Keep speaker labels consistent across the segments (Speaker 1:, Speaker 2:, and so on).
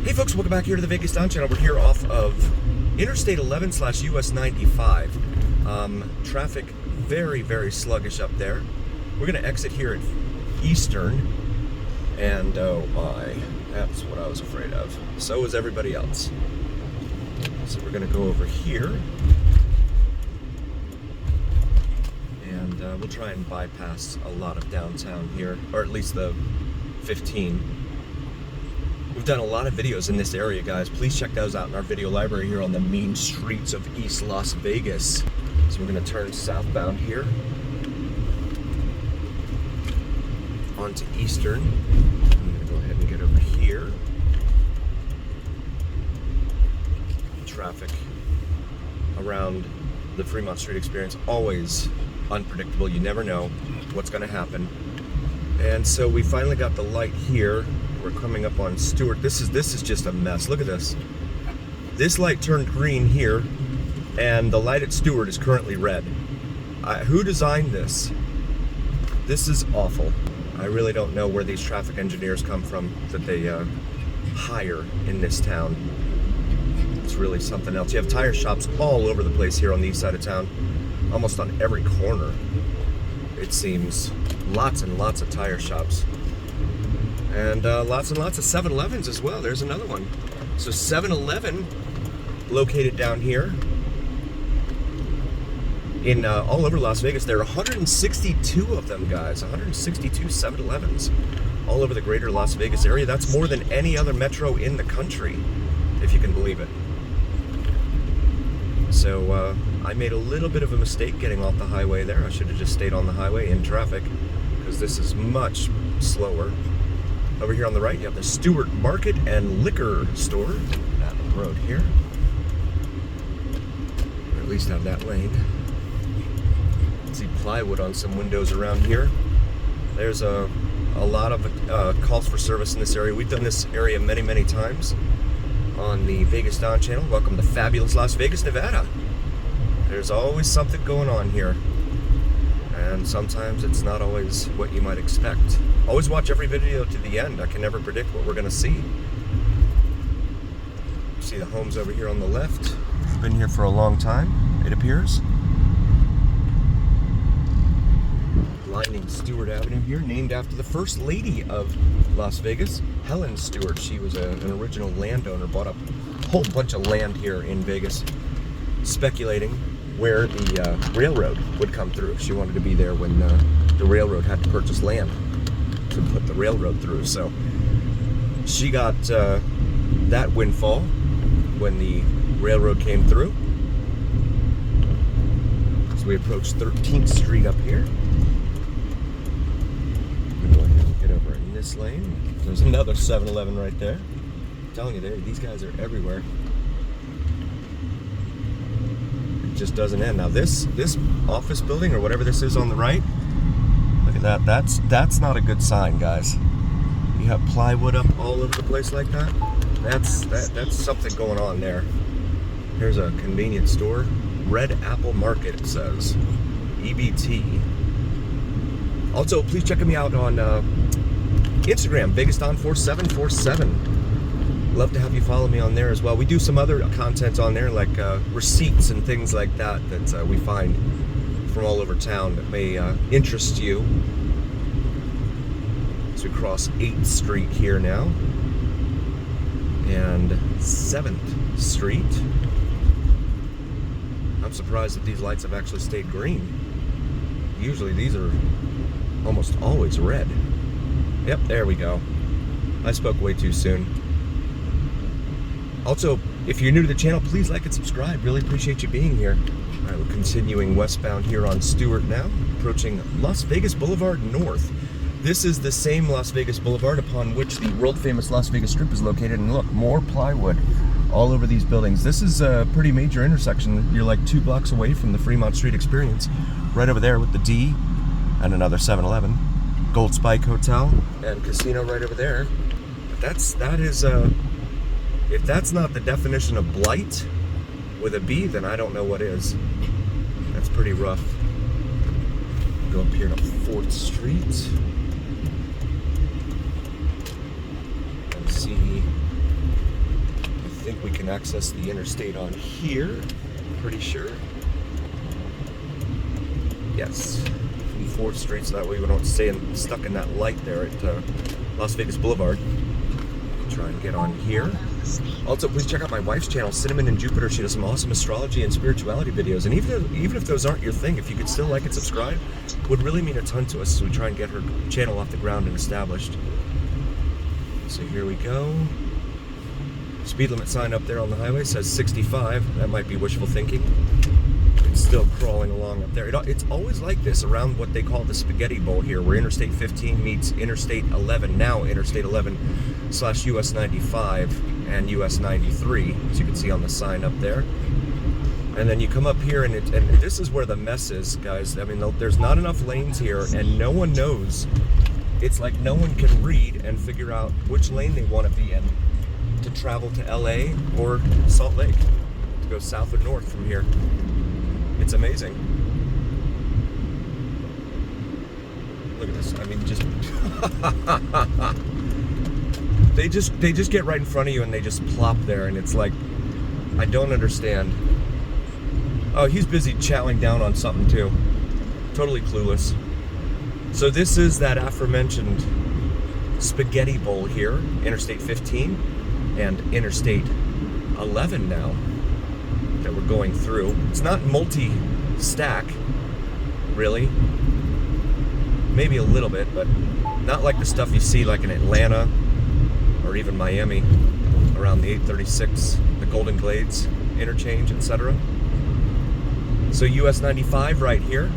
Speaker 1: Hey folks, welcome back here to the VegasDon channel. We're here off of Interstate 11/US 95. Traffic very, very sluggish up there. We're going to exit here at Eastern, and oh my, that's what I was afraid of. So is everybody else. So we're going to go over here, and we'll try and bypass a lot of downtown here, or at least the 15. We've done a lot of videos in this area, guys. Please check those out in our video library here on the mean streets of East Las Vegas. So we're going to turn southbound here onto Eastern. I'm going to go ahead and get over here. Traffic around the Fremont Street experience, always unpredictable. You never know what's going to happen. And so we finally got the light here. We're coming up on Stewart. This is just a mess. Look at this. This light turned green here, and the light at Stewart is currently red. Who designed this? This is awful. I really don't know where these traffic engineers come from that they hire in this town. It's really something else. You have tire shops all over the place here on the east side of town, almost on every corner, it seems. Lots and lots of tire shops. And lots and lots of 7-Elevens as well. There's another one. So 7-Eleven located down here in all over Las Vegas. There are 162 of them, guys. 162 7-Elevens all over the greater Las Vegas area. That's more than any other metro in the country, if you can believe it. So I made a little bit of a mistake getting off the highway there. I should have just stayed on the highway in traffic, because this is much slower. Over here on the right, you have the Stewart Market and Liquor Store down the road here. Or at least have that lane. See plywood on some windows around here. There's a lot of calls for service in this area. We've done this area many, many times on the VegasDon channel. Welcome to fabulous Las Vegas, Nevada. There's always something going on here. And sometimes it's not always what you might expect. Always watch every video to the end. I can never predict what we're going to see. See the homes over here on the left. Been here for a long time, it appears. Lining Stewart Avenue here, named after the first lady of Las Vegas, Helen Stewart. She was an original landowner, bought up a whole bunch of land here in Vegas, speculating where the railroad would come through. She wanted to be there when the railroad had to purchase land to put the railroad through. So she got that windfall when the railroad came through. So we approach 13th Street up here. We'll go ahead and get over in this lane. There's another 7-Eleven right there. I'm telling you, these guys are everywhere. Just doesn't end. Now this office building or whatever this is on the right, look at that. That's not a good sign, guys. You have plywood up all over the place like that. That's something going on there. Here's a convenience store, Red Apple Market, it says. EBT. Also, please check me out on Instagram, VegasDon4747. Love to have you follow me on there as well. We do some other content on there, like receipts and things like that we find from all over town that may interest you. As we cross 8th Street here now, and 7th Street. I'm surprised that these lights have actually stayed green. Usually these are almost always red. Yep, there we go. I spoke way too soon. Also, if you're new to the channel, please like and subscribe. Really appreciate you being here. All right, we're continuing westbound here on Stewart now, approaching Las Vegas Boulevard North. This is the same Las Vegas Boulevard upon which the world-famous Las Vegas Strip is located. And look, more plywood all over these buildings. This is a pretty major intersection. You're like 2 blocks away from the Fremont Street experience. Right over there with the D and another 7-Eleven. Gold Spike Hotel and Casino right over there. But that is if that's not the definition of blight with a B, then I don't know what is. That's pretty rough. Go up here to 4th Street. And see We can access the interstate on here, pretty sure. Yes, from 4th Street, so that way we don't stay stuck in that light there at Las Vegas Boulevard. Try and get on here. Also, please check out my wife's channel, Cinnamon and Jupiter. She does some awesome astrology and spirituality videos. And even if those aren't your thing, if you could still like and subscribe, would really mean a ton to us as we try and get her channel off the ground and established. So here we go. Speed limit sign up there on the highway says 65. That might be wishful thinking. It's still crawling along up there. It's always like this around what they call the Spaghetti Bowl here, where Interstate 15 meets Interstate 11, now Interstate 11 / US 95 and US 93, as you can see on the sign up there. And then you come up here, and this is where the mess is, guys. I mean, there's not enough lanes here, and no one knows. It's like no one can read and figure out which lane they want to be in to travel to LA or Salt Lake, to go south or north from here. It's amazing. Look at this. I mean, they just get right in front of you and they just plop there, and it's like, I don't understand. Oh, he's busy chowing down on something too. Totally clueless. So this is that aforementioned Spaghetti Bowl here, Interstate 15 and Interstate 11 now, that we're going through. It's not multi-stack, really. Maybe a little bit, but not like the stuff you see like in Atlanta or even Miami around the 836, the Golden Glades interchange, etc. So US 95 right here,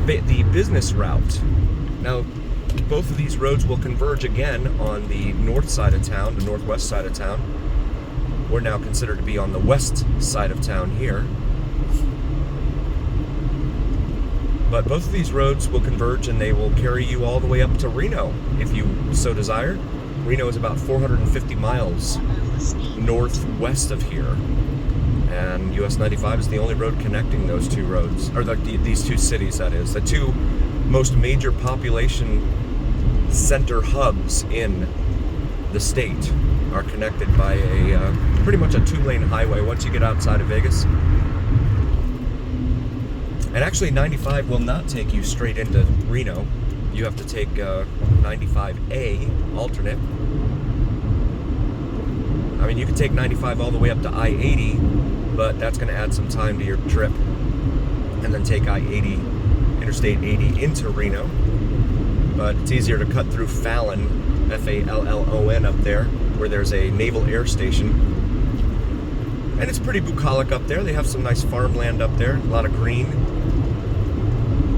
Speaker 1: the business route. Now, both of these roads will converge again on the north side of town, the northwest side of town. We're now considered to be on the west side of town here. But both of these roads will converge and they will carry you all the way up to Reno, if you so desire. Reno is about 450 miles northwest of here. And US 95 is the only road connecting those two roads, or these two cities, that is. The two most major population center hubs in the state are connected by a pretty much a 2-lane highway once you get outside of Vegas. And actually 95 will not take you straight into Reno. You have to take 95A alternate. I mean, you can take 95 all the way up to I-80, but that's going to add some time to your trip. And then take I-80, Interstate 80 into Reno. But it's easier to cut through Fallon, F-A-L-L-O-N up there, where there's a naval air station. And it's pretty bucolic up there. They have some nice farmland up there, a lot of green.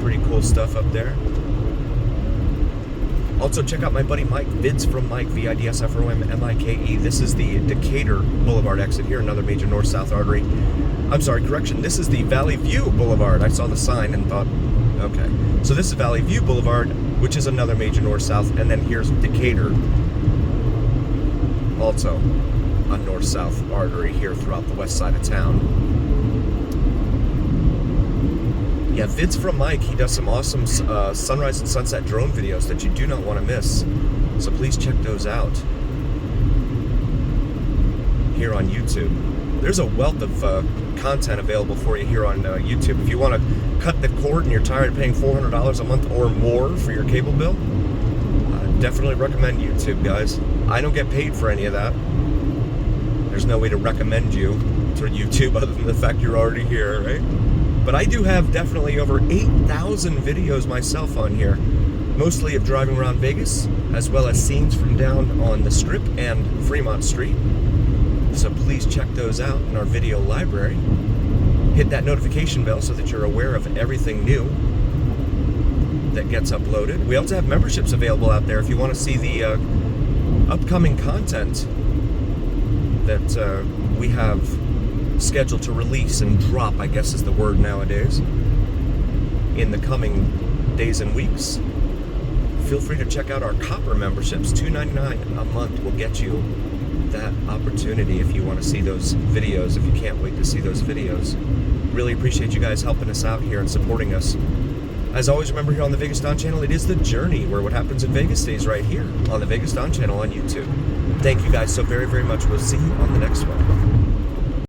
Speaker 1: Pretty cool stuff up there. Also, check out my buddy Mike, Vids from Mike, V-I-D-S-F-R-O-M-M-I-K-E. This is the Decatur Boulevard exit here, another major north-south artery. I'm sorry, correction, this is the Valley View Boulevard. I saw the sign and thought, okay. So this is Valley View Boulevard, which is another major north-south, and then here's Decatur, also a north-south artery here throughout the west side of town. Yeah, Vids from Mike, he does some awesome sunrise and sunset drone videos that you do not want to miss. So please check those out here on YouTube. There's a wealth of content available for you here on YouTube. If you want to cut the cord and you're tired of paying $400 a month or more for your cable bill, I definitely recommend YouTube, guys. I don't get paid for any of that. There's no way to recommend you to YouTube other than the fact you're already here, right? But I do have definitely over 8,000 videos myself on here, mostly of driving around Vegas, as well as scenes from down on the Strip and Fremont Street. So please check those out in our video library. Hit that notification bell so that you're aware of everything new that gets uploaded. We also have memberships available out there if you want to see the upcoming content that we have scheduled to release and drop, I guess is the word nowadays, in the coming days and weeks. Feel free to check out our copper memberships. $2.99 a month will get you that opportunity if you want to see those videos, if you can't wait to see those videos. Really appreciate you guys helping us out here and supporting us. As always, remember here on the VegasDon channel, it is the journey where what happens in Vegas stays right here on the VegasDon channel on YouTube. Thank you guys so very, very much. We'll see you on the next one.